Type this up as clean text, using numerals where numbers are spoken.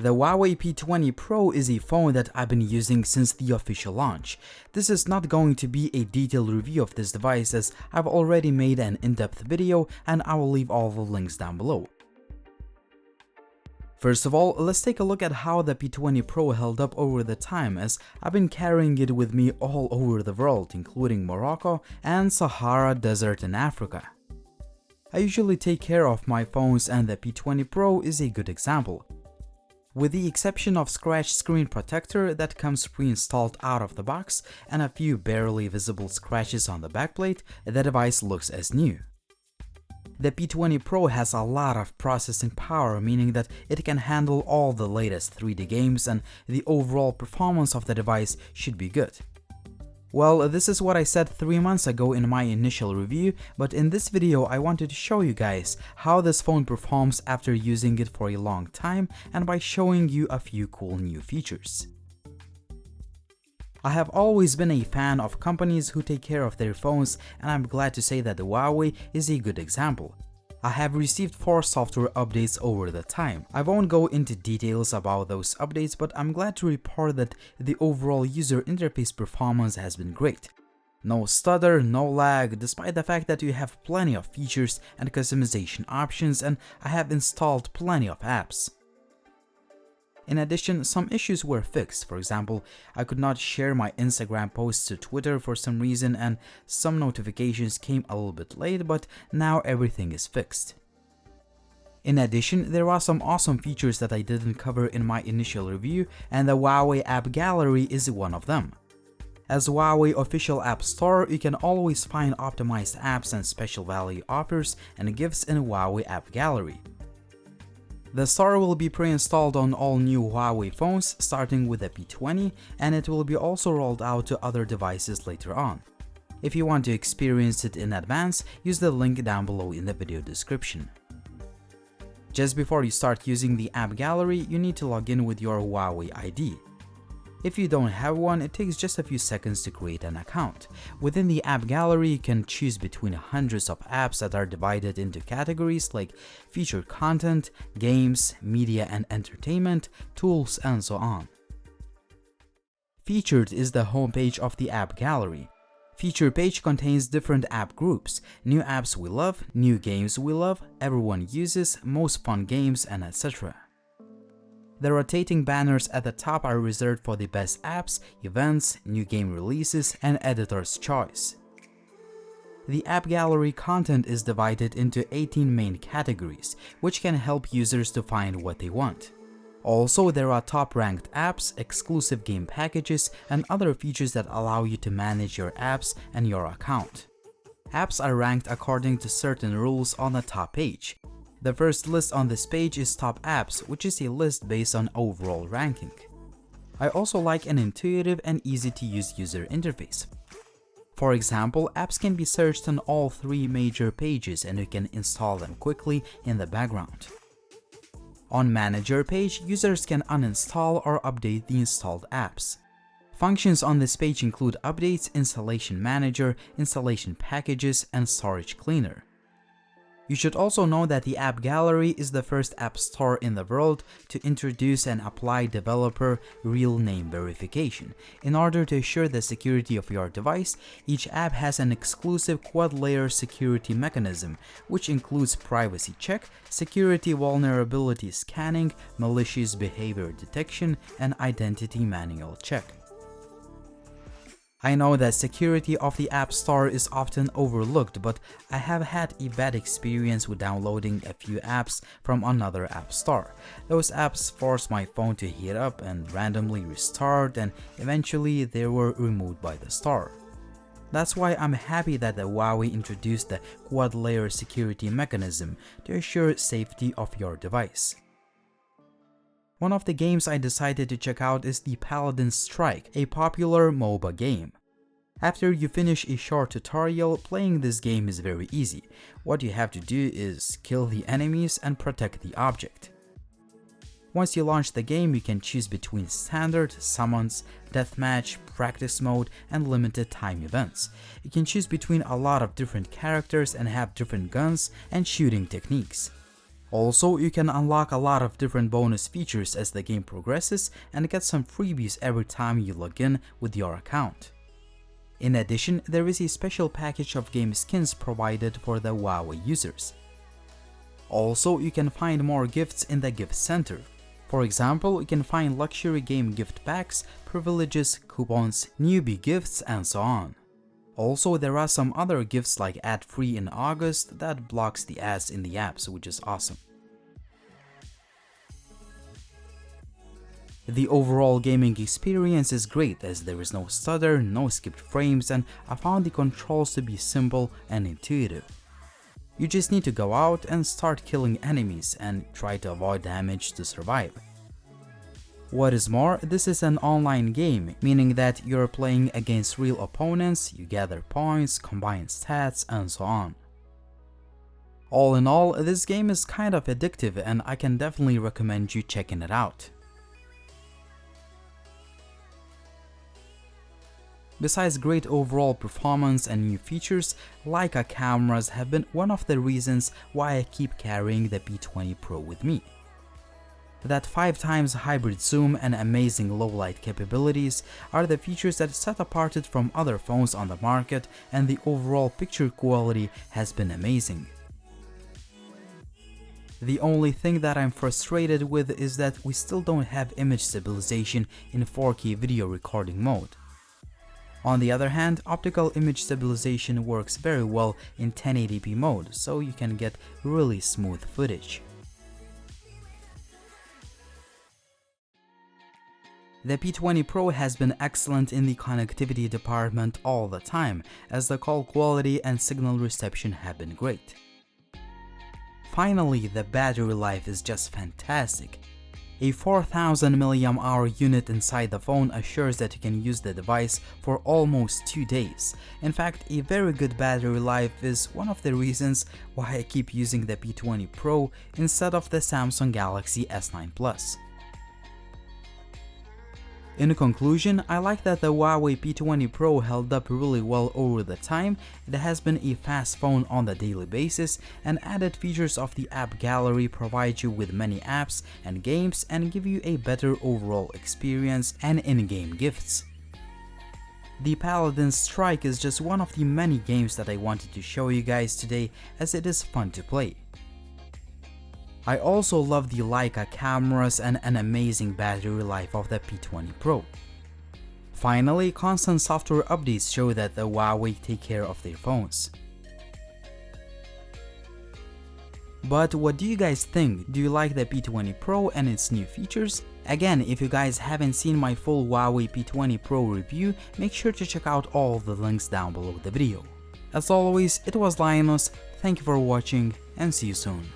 The Huawei P20 Pro is a phone that I've been using since the official launch. This is not going to be a detailed review of this device as I've already made an in-depth video and I will leave all the links down below. First of all, let's take a look at how the P20 Pro held up over the time, as I've been carrying it with me all over the world, including Morocco and Sahara Desert in Africa. I usually take care of my phones and the P20 Pro is a good example. With the exception of scratch screen protector that comes pre-installed out of the box and a few barely visible scratches on the backplate, the device looks as new. The P20 Pro has a lot of processing power, meaning that it can handle all the latest 3D games and the overall performance of the device should be good. Well, this is what I said 3 months ago in my initial review, but in this video I wanted to show you guys how this phone performs after using it for a long time and by showing you a few cool new features. I have always been a fan of companies who take care of their phones, and I'm glad to say that the Huawei is a good example. I have received 4 software updates over the time. I won't go into details about those updates, but I'm glad to report that the overall user interface performance has been great. No stutter, no lag, despite the fact that you have plenty of features and customization options, and I have installed plenty of apps. In addition, some issues were fixed. For example, I could not share my Instagram posts to Twitter for some reason, and some notifications came a little bit late, but now everything is fixed. In addition, there are some awesome features that I didn't cover in my initial review, and the Huawei App Gallery is one of them. As Huawei official app store, you can always find optimized apps and special value offers and gifts in Huawei App Gallery. The store will be pre-installed on all new Huawei phones starting with the P20, and it will be also rolled out to other devices later on. If you want to experience it in advance, use the link down below in the video description. Just before you start using the App Gallery, you need to log in with your Huawei ID. If you don't have one, it takes just a few seconds to create an account. Within the App Gallery, you can choose between hundreds of apps that are divided into categories like featured content, games, media and entertainment, tools, and so on. Featured is the homepage of the App Gallery. Feature page contains different app groups: new apps we love, new games we love, everyone uses, most fun games, and etc. The rotating banners at the top are reserved for the best apps, events, new game releases, and editor's choice. The App Gallery content is divided into 18 main categories, which can help users to find what they want. Also, there are top-ranked apps, exclusive game packages, and other features that allow you to manage your apps and your account. Apps are ranked according to certain rules on the top page. The first list on this page is top apps, which is a list based on overall ranking. I also like an intuitive and easy to use user interface. For example, apps can be searched on all 3 major pages and you can install them quickly in the background. On Manager page, users can uninstall or update the installed apps. Functions on this page include updates, installation manager, installation packages, and storage cleaner. You should also know that the App Gallery is the first app store in the world to introduce and apply developer real name verification. In order to assure the security of your device, each app has an exclusive quad-layer security mechanism, which includes privacy check, security vulnerability scanning, malicious behavior detection, and identity manual check. I know that security of the App Store is often overlooked, but I have had a bad experience with downloading a few apps from another app store. Those apps forced my phone to heat up and randomly restart, and eventually they were removed by the store. That's why I'm happy that the Huawei introduced the quad-layer security mechanism to assure safety of your device. One of the games I decided to check out is the Paladin Strike, a popular MOBA game. After you finish a short tutorial, playing this game is very easy. What you have to do is kill the enemies and protect the object. Once you launch the game, you can choose between standard, summons, deathmatch, practice mode, and limited time events. You can choose between a lot of different characters and have different guns and shooting techniques. Also, you can unlock a lot of different bonus features as the game progresses and get some freebies every time you log in with your account. In addition, there is a special package of game skins provided for the Huawei users. Also, you can find more gifts in the gift center. For example, you can find luxury game gift packs, privileges, coupons, newbie gifts, and so on. Also, there are some other gifts like ad-free in August that blocks the ads in the apps, which is awesome. The overall gaming experience is great as there is no stutter, no skipped frames, and I found the controls to be simple and intuitive. You just need to go out and start killing enemies and try to avoid damage to survive. What is more, this is an online game, meaning that you're playing against real opponents, you gather points, combine stats, and so on. All in all, this game is kind of addictive and I can definitely recommend you checking it out. Besides great overall performance and new features, Leica cameras have been one of the reasons why I keep carrying the P20 Pro with me. That 5x hybrid zoom and amazing low light capabilities are the features that set apart it from other phones on the market, and the overall picture quality has been amazing. The only thing that I'm frustrated with is that we still don't have image stabilization in 4K video recording mode. On the other hand, optical image stabilization works very well in 1080p mode, so you can get really smooth footage. The P20 Pro has been excellent in the connectivity department all the time, as the call quality and signal reception have been great. Finally, the battery life is just fantastic. A 4000 mAh unit inside the phone assures that you can use the device for almost 2 days. In fact, a very good battery life is one of the reasons why I keep using the P20 Pro instead of the Samsung Galaxy S9 Plus. In conclusion, I like that the Huawei P20 Pro held up really well over the time. It has been a fast phone on the daily basis, and added features of the App Gallery provide you with many apps and games and give you a better overall experience and in-game gifts. The Paladin Strike is just one of the many games that I wanted to show you guys today, as it is fun to play. I also love the Leica cameras and an amazing battery life of the P20 Pro. Finally, constant software updates show that the Huawei take care of their phones. But what do you guys think? Do you like the P20 Pro and its new features? Again, if you guys haven't seen my full Huawei P20 Pro review, make sure to check out all the links down below the video. As always, it was Linus, thank you for watching and see you soon.